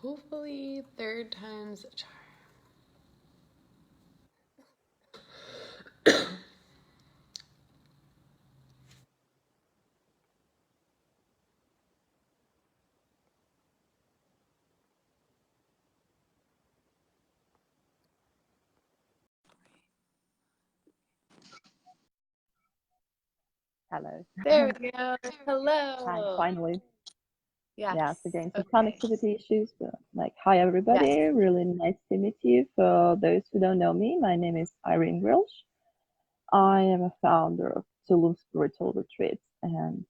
Hopefully, third time's a charm. Hello. There we go. Hi, Hello. finally. Yes. Yes, again, some Okay. connectivity issues, but hi Yes. everybody. Really nice to meet you. For those who don't know me, my name is Irene Welsh. I am a founder of Tulum Spiritual Retreats, and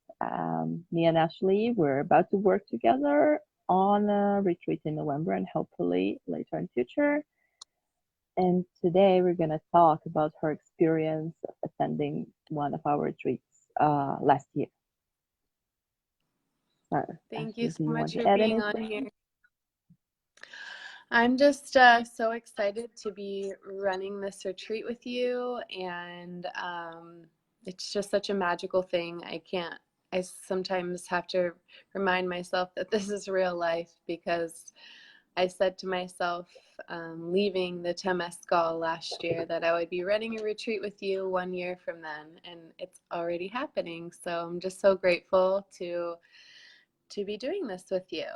me and Ashley, we're about to work together on a retreat in November and hopefully later in future. And today we're gonna talk about her experience attending one of our retreats last year. So, Thank you Ashley, so do you want much to for add being on here. anything? I'm just so excited to be running this retreat with you, and it's just such a magical thing. I sometimes have to remind myself that this is real life because I said to myself, leaving the Temescal last year, that I would be running a retreat with you 1 year from then, and it's already happening. So I'm just so grateful to be doing this with you.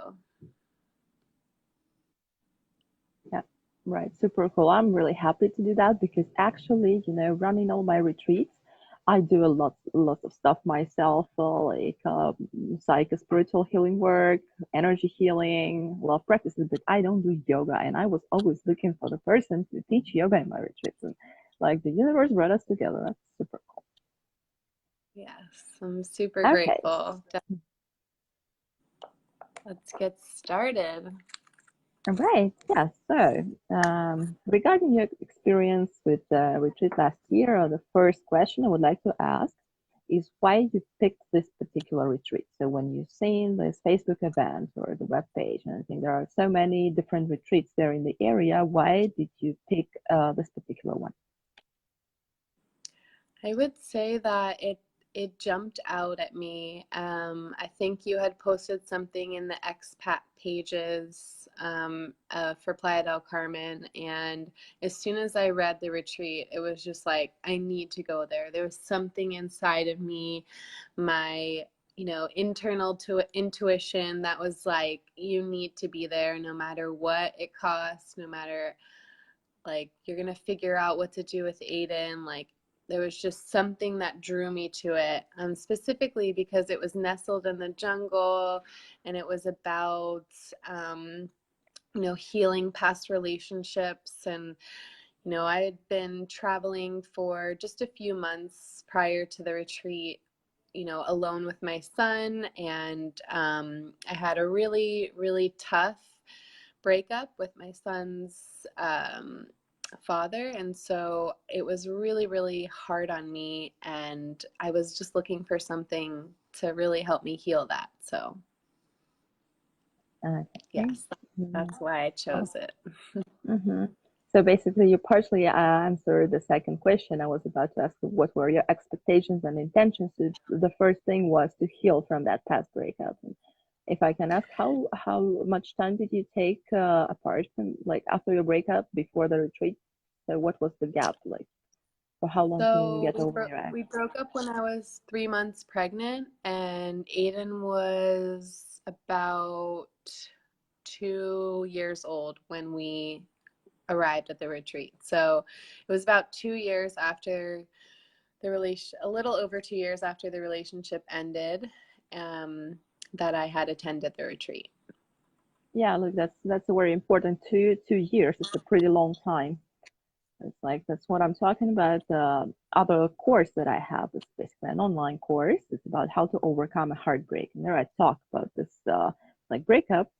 Yeah, right. Super cool. I'm really happy to do that because actually, running all my retreats, I do a lot of stuff myself, psycho spiritual healing work, energy healing, a lot of practices, but I don't do yoga. And I was always looking for the person to teach yoga in my retreats. And like the universe brought us together. That's super cool. Yes, I'm super Okay. grateful. Let's get started. All right. Yeah. So, regarding your experience with the retreat last year, the first question I would like to ask is why you picked this particular retreat. So, when you've seen this Facebook event or the web page, and I think there are so many different retreats there in the area, why did you pick this particular one? I would say that it jumped out at me. I think you had posted something in the expat pages for Playa del Carmen, and as soon as I read the retreat, it was just like I need to go there. There was something inside of me, my internal to intuition that was like, you need to be there no matter what it costs, no matter like you're gonna figure out what to do with Aiden. Like there was just something that drew me to it, specifically because it was nestled in the jungle, and it was about healing past relationships. And I had been traveling for just a few months prior to the retreat, alone with my son, and I had a really really tough breakup with my son's father. And so it was really, really hard on me. And I was just looking for something to really help me heal that. So, Okay. yes, that's why I Oh. chose it. Mm-hmm. So basically, you partially answered the second question. I was about to ask you what were your expectations and intentions. So the first thing was to heal from that past breakup. And if I can ask, how much time did you take apart from like after your breakup before the retreat? So what was the gap like? For how long can you So get over your ex? we broke up when I was 3 months pregnant, and Aiden was about 2 years old when we arrived at the retreat. So it was about 2 years after the relation, a little over 2 years after the relationship ended, um, that I had attended the retreat. Yeah, look, that's a very important. Two years. It's a pretty long time. It's like that's what I'm talking about. The other course that I have is basically an online course. It's about how to overcome a heartbreak, and there I talk about this like breakup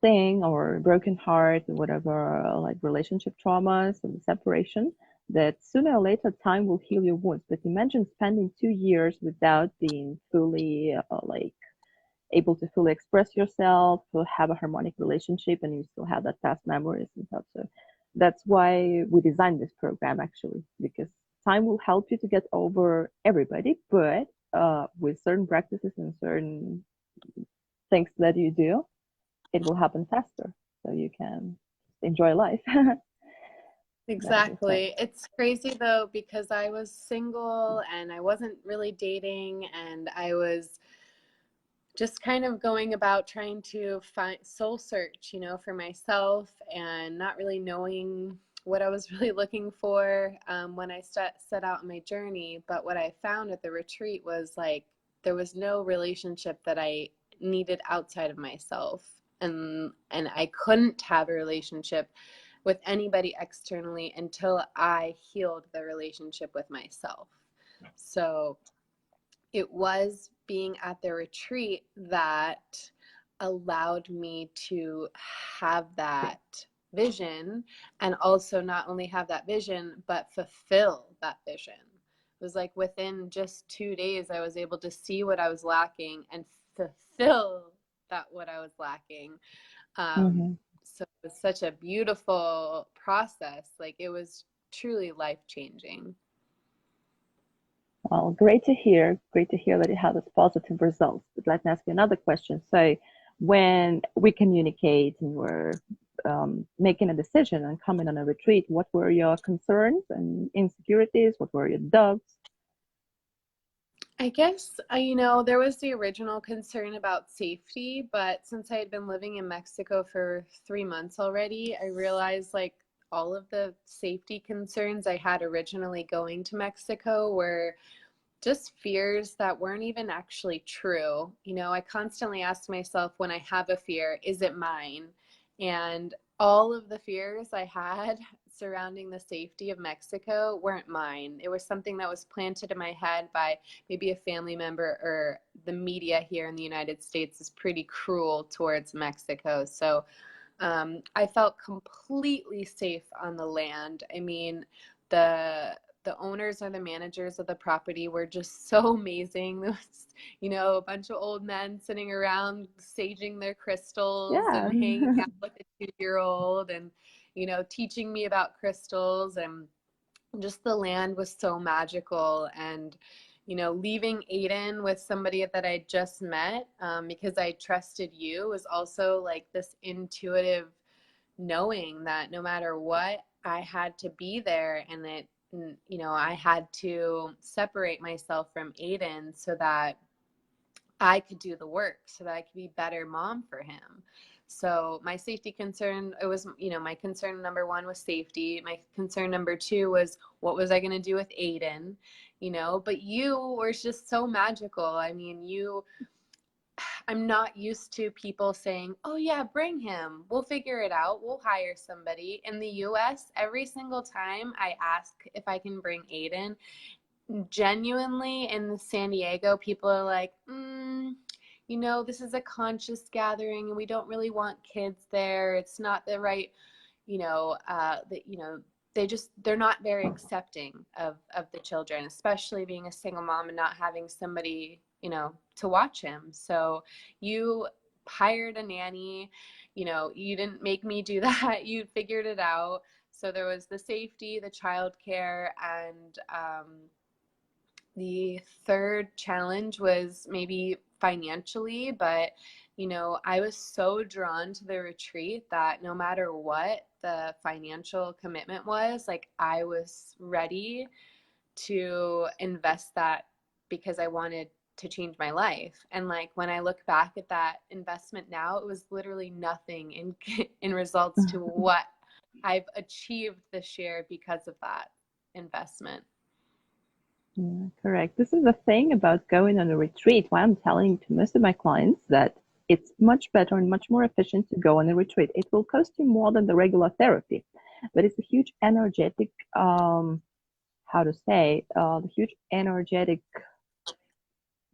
thing or broken heart or whatever, like relationship traumas and separation. That sooner or later time will heal your wounds. But imagine spending 2 years without being fully able to fully express yourself, to have a harmonic relationship, and you still have that past memories and stuff. So that's why we designed this program actually, because time will help you to get over everybody, but with certain practices and certain things that you do, it will happen faster. So you can enjoy life. That is like, Exactly. It's crazy though, because I was single and I wasn't really dating, and I was just kind of going about trying to find soul search, for myself, and not really knowing what I was really looking for when I set out on my journey. But what I found at the retreat was like there was no relationship that I needed outside of myself, and I couldn't have a relationship with anybody externally until I healed the relationship with myself. So it was being at the retreat that allowed me to have that vision, and also not only have that vision but fulfill that vision. It was like within just 2 days I was able to see what I was lacking and fulfill that what I was lacking. um, mhm. so it was such a beautiful process. Like it was truly life changing. Well, great to hear. Great to hear that it had its positive results. But let me ask you another question. So, when we communicate and we're making a decision and coming on a retreat, what were your concerns and insecurities? What were your doubts? I guess, there was the original concern about safety, but since I had been living in Mexico for 3 months already, I realized like all of the safety concerns I had originally going to Mexico were just fears that weren't even actually true. I constantly ask myself when I have a fear, is it mine? And all of the fears I had surrounding the safety of Mexico weren't mine. It was something that was planted in my head by maybe a family member, or the media here in the United States is pretty cruel towards Mexico. So I felt completely safe on the land. I mean, the owners or the managers of the property were just so amazing. There was, a bunch of old men sitting around saging their crystals Yeah. and hanging out with a 2-year-old, and teaching me about crystals. And just the land was so magical. And leaving Aiden with somebody that I just met, because I trusted you, was also like this intuitive knowing that no matter what, I had to be there, and that I had to separate myself from Aiden so that I could do the work, so that I could be a better mom for him. So my safety concern, it was, my concern number one was safety. My concern number two was what was I going to do with Aiden, but you were just so magical. I mean, I'm not used to people saying, oh yeah, bring him. We'll figure it out. We'll hire somebody. In the US, every single time I ask if I can bring Aiden, genuinely in San Diego, people are like, this is a conscious gathering and we don't really want kids there. It's not the right, they're not very accepting of the children, especially being a single mom and not having somebody, to watch him. So you hired a nanny, you didn't make me do that. You figured it out. So there was the safety, the childcare, and the third challenge was maybe financially. But I was so drawn to the retreat that no matter what the financial commitment was, like I was ready to invest that, because I wanted to change my life. And like when I look back at that investment now, it was literally nothing in in results to what I've achieved this year because of that investment. Yeah, correct. This is the thing about going on a retreat. Why I'm telling to most of my clients that it's much better and much more efficient to go on a retreat. It will cost you more than the regular therapy, but it's a huge energetic, how to say, the huge energetic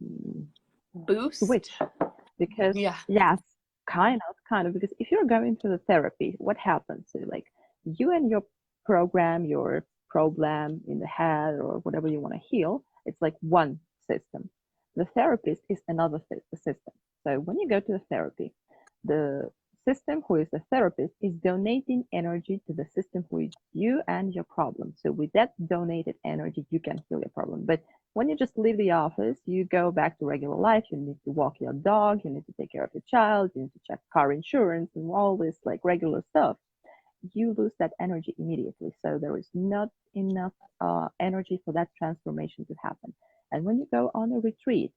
mm, Boost. switch. Because Yeah. yes, kind of, because if you're going through the therapy, what happens? So, like you and your program, your problem in the head or whatever you want to heal, it's like one system. The therapist is another system. So when you go to the therapy, the system, who is the therapist, is donating energy to the system, who is you and your problem. So with that donated energy, you can heal your problem. But when you just leave the office, you go back to regular life. You need to walk your dog. You need to take care of your child. You need to check car insurance and all this like regular stuff. You lose that energy immediately. So there is not enough energy for that transformation to happen. And when you go on a retreat,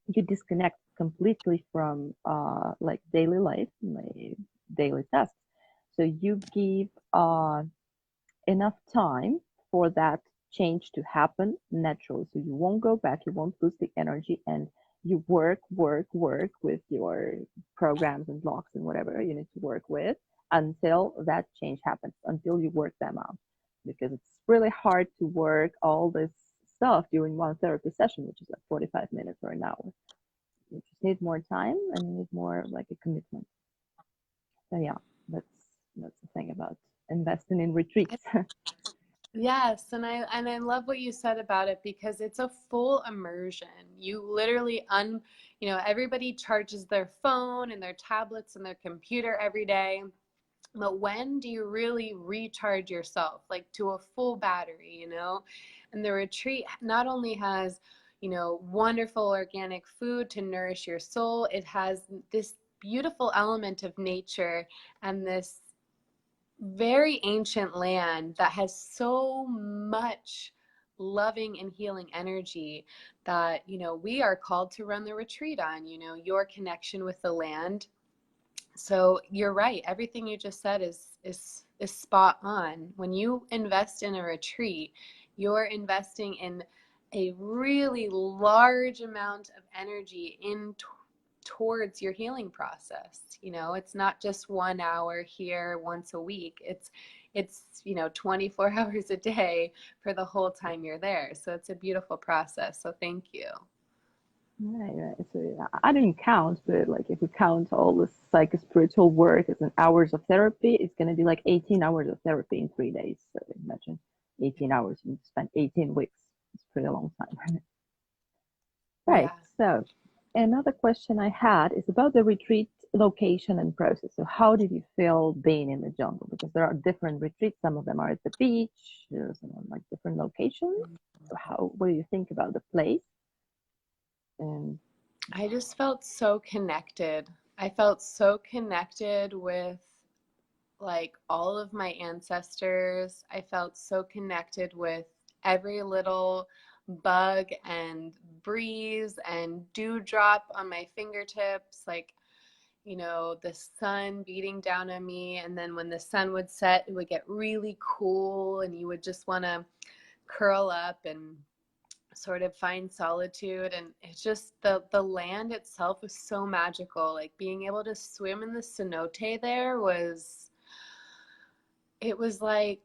you disconnect completely from like daily life, like daily tasks. So you give enough time for that change to happen naturally. So you won't go back, you won't lose the energy, and you work with your programs and blocks and whatever you need to work with until that change happens, until you work them out. Because it's really hard to work all this stuff during one therapy session, which is like 45 minutes or an hour. You just need more time and need more like a commitment. So yeah, that's the thing about investing in retreats. Yes, and I love what you said about it because it's a full immersion. You literally you know, everybody charges their phone and their tablets and their computer every day. But when do you really recharge yourself, like to a full battery, you know? And the retreat not only has, you know, wonderful organic food to nourish your soul, it has this beautiful element of nature and this very ancient land that has so much loving and healing energy that, you know, we are called to run the retreat on, you know, your connection with the land. So you're right. Everything you just said is spot on. When you invest in a retreat, you're investing in a really large amount of energy towards your healing process. You know, it's not just 1 hour here once a week. It's, you know, 24 hours a day for the whole time you're there. So it's a beautiful process. So thank you. Right, right. So yeah, I didn't count, but like if we count all the psycho-spiritual work as an hours of therapy, it's gonna be like 18 hours of therapy in 3 days. So imagine 18 hours, you spend 18 weeks. It's a pretty long time. Right. Yeah. So another question I had is about the retreat location and process. So how did you feel being in the jungle? Because there are different retreats. Some of them are at the beach, some are like different locations. So how, what do you think about the place? And I just felt so connected. I felt so connected with like all of my ancestors. I felt so connected with every little bug and breeze and dewdrop on my fingertips. Like, you know, the sun beating down on me. And then when the sun would set, it would get really cool and you would just want to curl up and sort of find solitude. And it's just the land itself was so magical. Like being able to swim in the cenote there was, it was like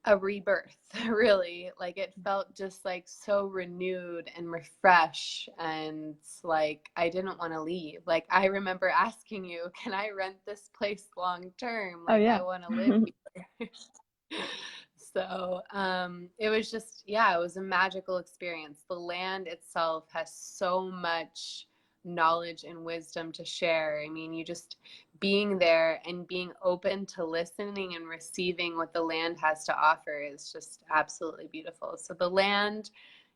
a rebirth. Really, like it felt just like so renewed and refreshed, and like I didn't want to leave. Like I remember asking you, can I rent this place long term? oh Like yeah. I want to live here. So it was just, yeah, it was a magical experience. The land itself has so much knowledge and wisdom to share. I mean, you just being there and being open to listening and receiving what the land has to offer is just absolutely beautiful. So the land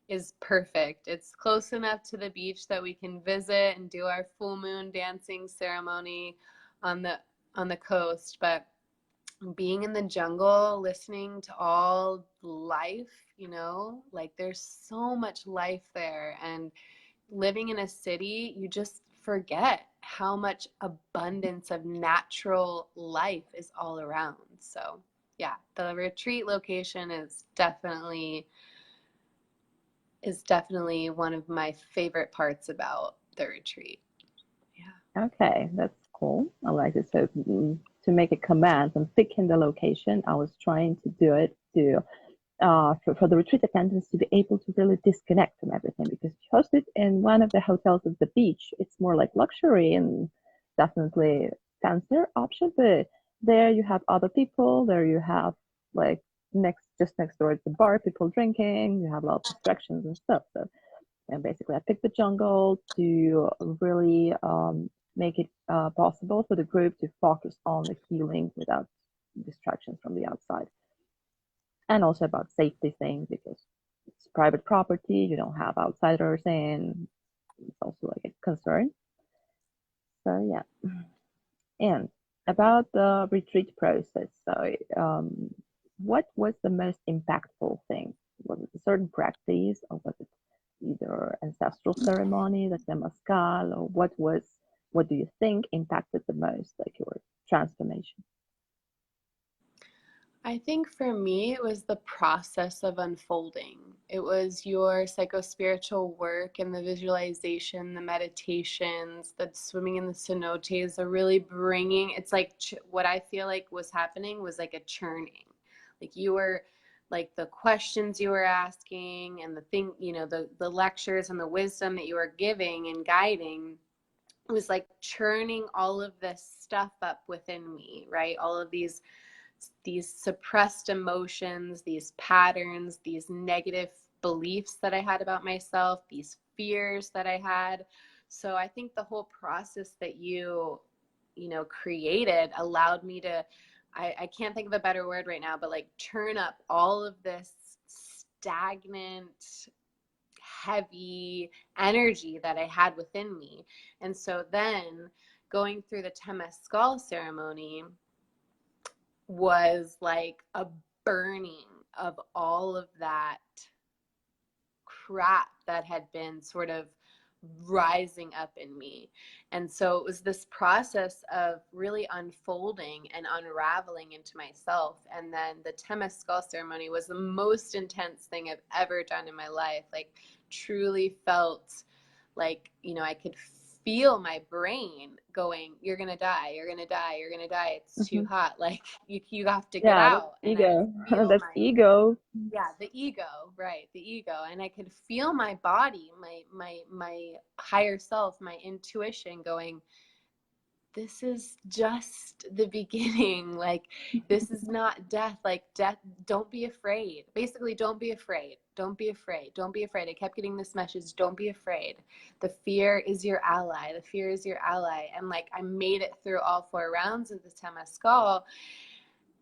is perfect. It's close enough to the beach that we can visit and do our full moon dancing ceremony on the coast, but being in the jungle, listening to all life, you know, like there's so much life there. And living in a city, you just forget how much abundance of natural life is all around. So, yeah, the retreat location is definitely one of my favorite parts about the retreat. Yeah. Okay, that's cool. I like it. So to make a command and picking the location, I was trying to do it to for the retreat attendants to be able to really disconnect from everything, because if you host it in one of the hotels at the beach, it's more like luxury and definitely fancier option. But there you have other people, there you have like just next door at the bar, people drinking, you have a lot of distractions and stuff. So and basically I picked the jungle to really make it possible for the group to focus on the healing without distractions from the outside. And also about safety things, because it's private property, you don't have outsiders in. It's also like a concern. So yeah. And about the retreat process, so what was the most impactful thing? Was it a certain practice, or was it either ancestral ceremony, like the temazcal, or what do you think impacted the most, like your transformation? I think for me, it was the process of unfolding. It was your psychospiritual work and the visualization, the meditations, the swimming in the cenotes, the really bringing, it's like what I feel like was happening was like a churning. Like you were, like the questions you were asking and the thing, you know, the lectures and the wisdom that you were giving and guiding, it was like churning all of this stuff up within me, right? All of these suppressed emotions, these patterns, these negative beliefs that I had about myself, these fears that I had. So I think the whole process that you know, created allowed me to, I can't think of a better word right now, but like turn up all of this stagnant, heavy energy that I had within me. And so then going through the Temescal ceremony was like a burning of all of that crap that had been sort of rising up in me. And so it was this process of really unfolding and unraveling into myself. And then the Temescal ceremony was the most intense thing I've ever done in my life. Like, truly felt like, you know, I could feel my brain going, you're gonna die, you're gonna die, you're gonna die, it's too Hmm. hot, like you have to get Yeah, that's out. And I would ego. feel That's my, ego. yeah, the ego, right, the ego. And I could feel my body, my higher self, my intuition going, this is just the beginning. Like, this is not death. Like, death, don't be afraid. Basically, don't be afraid. Don't be afraid. Don't be afraid. I kept getting this message, don't be afraid. The fear is your ally. The fear is your ally. And like, I made it through all 4 rounds of the Temescal.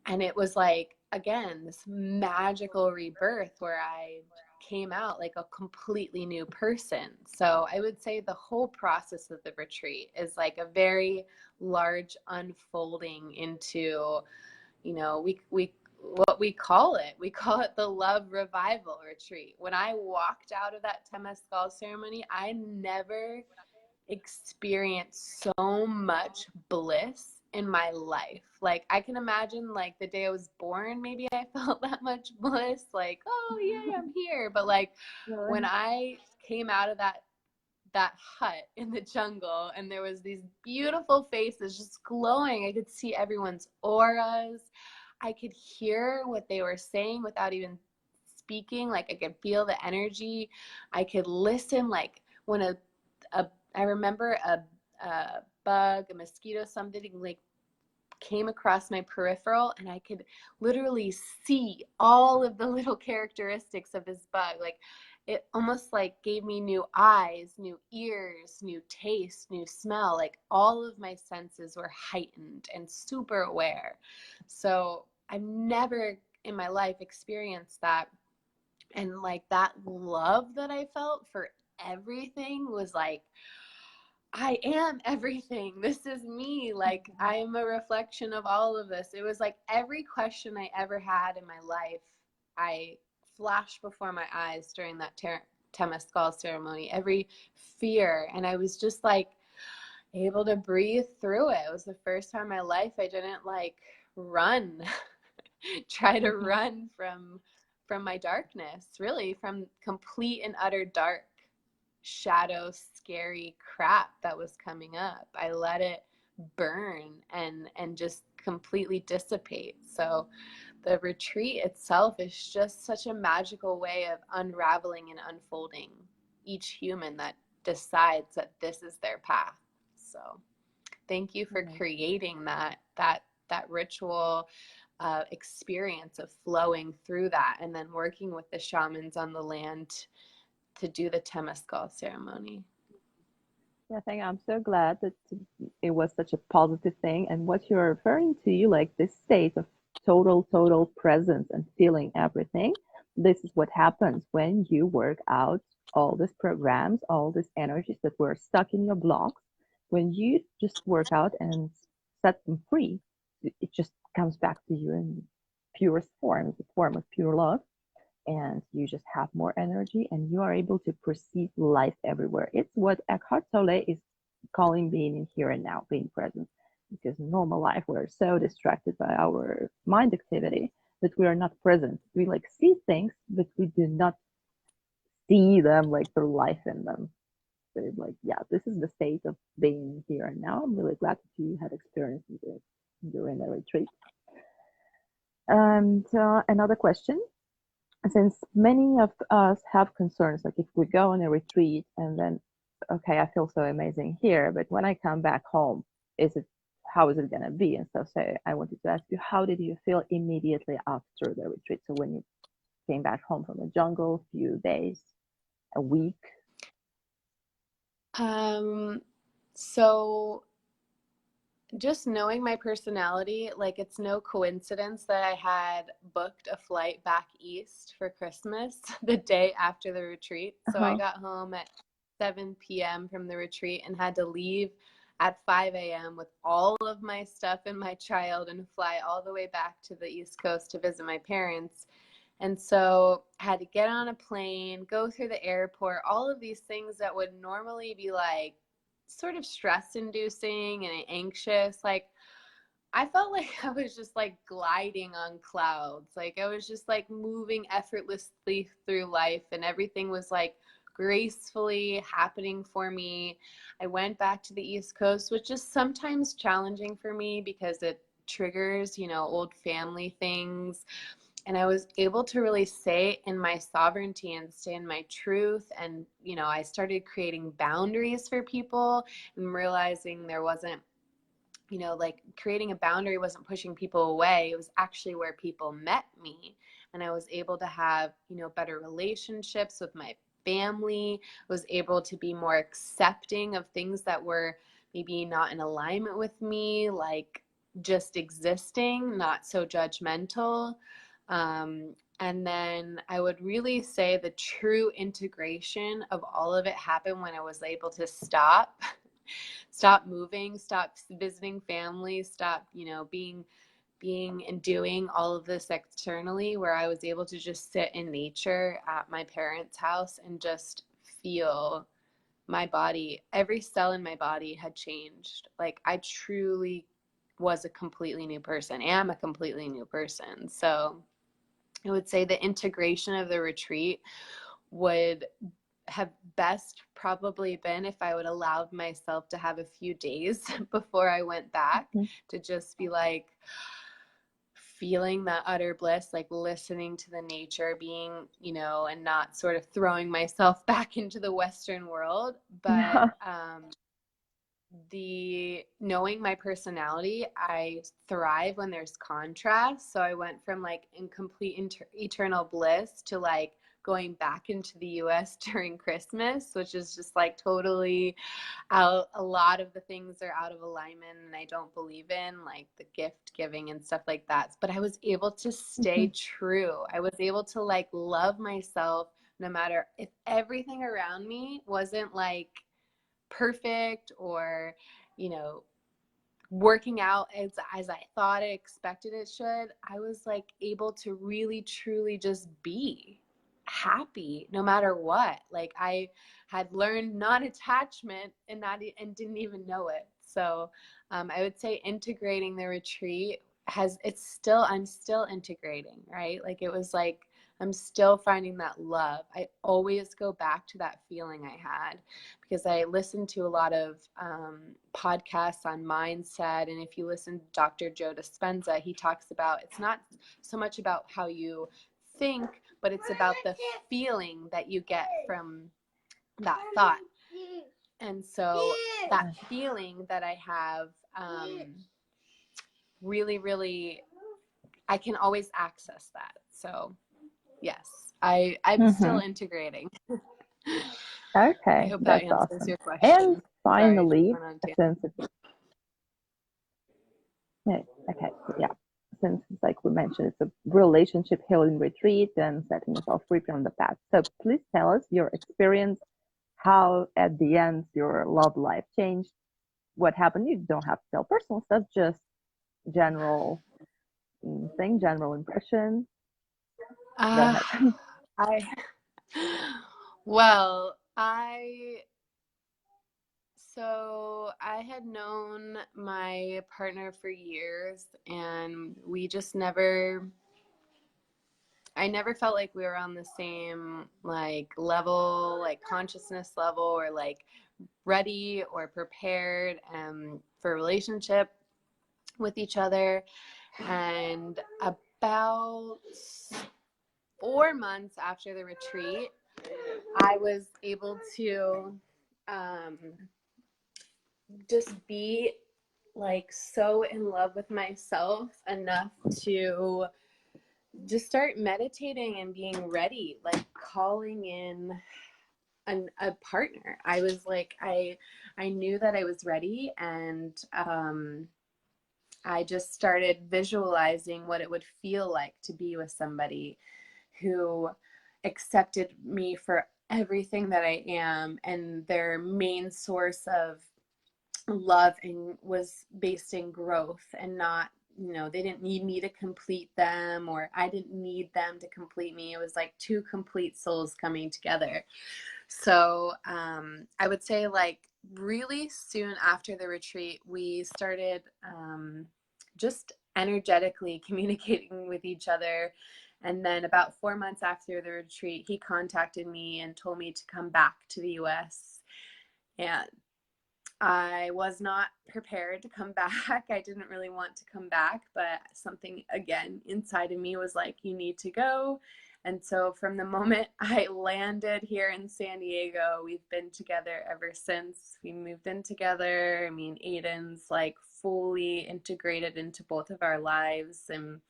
And it was like, again, this magical rebirth where I came out like a completely new person. So I would say the whole process of the retreat is like a very large unfolding into, you know, we what we call it the love revival retreat. When I walked out of that Temescal ceremony, I never experienced so much bliss in my life. Like, I can imagine like the day I was born, maybe I felt that much bliss, like, oh yay, I'm here. But like when Really? I came out of that hut in the jungle and there was these beautiful faces just glowing, I could see everyone's auras, I could hear what they were saying without even speaking, like I could feel the energy, I could listen. Like when a I remember a bug, a mosquito, something like came across my peripheral, and I could literally see all of the little characteristics of this bug. Like, it almost like gave me new eyes, new ears, new taste, new smell. Like, all of my senses were heightened and super aware. So I've never in my life experienced that. And like that love that I felt for everything was like, I am everything. This is me. Like, I am a reflection of all of this. It was like every question I ever had in my life, I flashed before my eyes during that Temescal ceremony, every fear. And I was just like able to breathe through it. It was the first time in my life I didn't like run, try to run from my darkness, really, from complete and utter dark shadow, scary crap that was coming up. I let it burn and just completely dissipate. So the retreat itself is just such a magical way of unraveling and unfolding each human that decides that this is their path. So thank you for creating that ritual experience of flowing through that, and then working with the shamans on the land to do the Temescal ceremony. I think I'm so glad that it was such a positive thing. And what you're referring to, like this state of total presence and feeling everything, this is what happens when you work out all these programs, all these energies that were stuck in your blocks. When you just work out and set them free, it just comes back to you in purest form, the form of pure love, and you just have more energy and you are able to perceive life everywhere. It's what Eckhart Tolle is calling being in here and now, being present. Because in normal life, we're so distracted by our mind activity that we are not present. We like see things, but we do not see them like the life in them. So like, yeah, this is the state of being here and now. I'm really glad that you had experience it during the retreat. And another question, since many of us have concerns, like if we go on a retreat and then, okay, I feel so amazing here, but when I come back home, is it, how is it going to be? And so I wanted to ask you, how did you feel immediately after the retreat? So when you came back home from the jungle, few days, a week? So just knowing my personality, like it's no coincidence that I had booked a flight back east for Christmas the day after the retreat. So I Uh-huh. got home at 7 p.m. from the retreat and had to leave at 5 a.m. with all of my stuff and my child and fly all the way back to the East Coast to visit my parents. And so I had to get on a plane, go through the airport, all of these things that would normally be like sort of stress inducing and anxious. Like I felt like I was just like gliding on clouds. Like I was just like moving effortlessly through life and everything was like gracefully happening for me. I went back to the East Coast, which is sometimes challenging for me because it triggers, old family things. And I was able to really stay in my sovereignty and stay in my truth. And, I started creating boundaries for people and realizing there wasn't, like creating a boundary wasn't pushing people away. It was actually where people met me. And I was able to have, better relationships with my family, was able to be more accepting of things that were maybe not in alignment with me, like just existing, not so judgmental. And then I would really say the true integration of all of it happened when I was able to stop moving, stop visiting family, stop, being and doing all of this externally, where I was able to just sit in nature at my parents' house and just feel my body. Every cell in my body had changed. Like I truly was a completely new person, am a completely new person. So I would say the integration of the retreat would have best probably been if I would allowed myself to have a few days before I went back Mm-hmm. to just be like feeling that utter bliss, like listening to the nature, being, and not sort of throwing myself back into the Western world. But Yeah. the knowing my personality, I thrive when there's contrast. So I went from like in complete eternal bliss to like going back into the US during Christmas, which is just like totally out. A lot of the things are out of alignment and I don't believe in, like the gift giving and stuff like that. But I was able to stay true. I was able to like love myself no matter if everything around me wasn't like perfect or, working out as I thought I expected it should. I was like able to really truly just be happy no matter what. Like I had learned non-attachment and didn't even know it. So I would say integrating the retreat I'm still integrating, right? Like it was like I'm still finding that love. I always go back to that feeling I had because I listened to a lot of podcasts on mindset. And if you listen to Dr. Joe Dispenza, he talks about it's not so much about how you think, but it's about the feeling that you get from that thought. And so that feeling that I have really, really, I can always access that. So yes, I'm still Mm-hmm. integrating. I Okay, hope that that's answers awesome. your And question. Sorry, just finally, went on to. since it's yeah, okay, so yeah, since it's like we mentioned, it's a relationship healing retreat and setting yourself free from the past. So please tell us your experience, how at the end your love life changed, what happened. You don't have to tell personal stuff, just general thing, general impression. Go Uh, ahead. I well, I had known my partner for years, and we just never I never felt like we were on the same like level, like consciousness level, or like ready or prepared for a relationship with each other. And about 4 months after the retreat, I was able to um, just be like so in love with myself enough to just start meditating and being ready, like calling in a partner. I was like, I knew that I was ready, and I just started visualizing what it would feel like to be with somebody who accepted me for everything that I am, and their main source of love and was based in growth, and not, they didn't need me to complete them, or I didn't need them to complete me. It was like two complete souls coming together. So I would say, like, really soon after the retreat, we started just energetically communicating with each other. And then about 4 months after the retreat, he contacted me and told me to come back to the US. And I was not prepared to come back. I didn't really want to come back, but something again inside of me was like, you need to go. And so from the moment I landed here in San Diego, we've been together ever since. We moved in together. I mean, Aiden's like fully integrated into both of our lives. And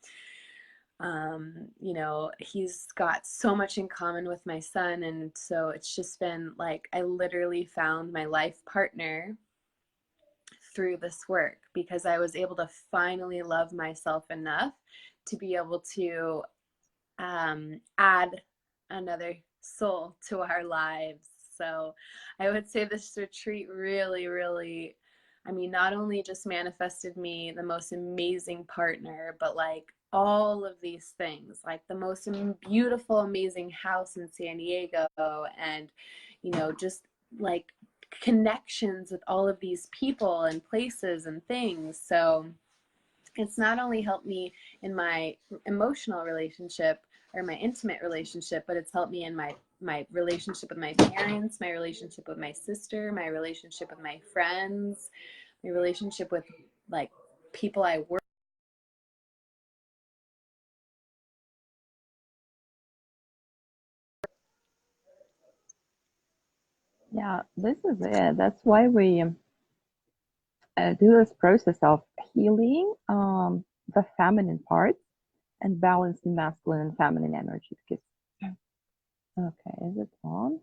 he's got so much in common with my son. And so it's just been like, I literally found my life partner through this work, because I was able to finally love myself enough to be able to add another soul to our lives. So I would say this retreat really, really, I mean, not only just manifested me the most amazing partner, but like all of these things, like the most beautiful, amazing house in San Diego, and, just like connections with all of these people and places and things. So it's not only helped me in my emotional relationship or my intimate relationship, but it's helped me in my relationship with my parents, my relationship with my sister, my relationship with my friends, my relationship with like people I work. Yeah, this is it. That's why we do this process of healing the feminine part and balancing masculine and feminine energy. Because okay, is it on?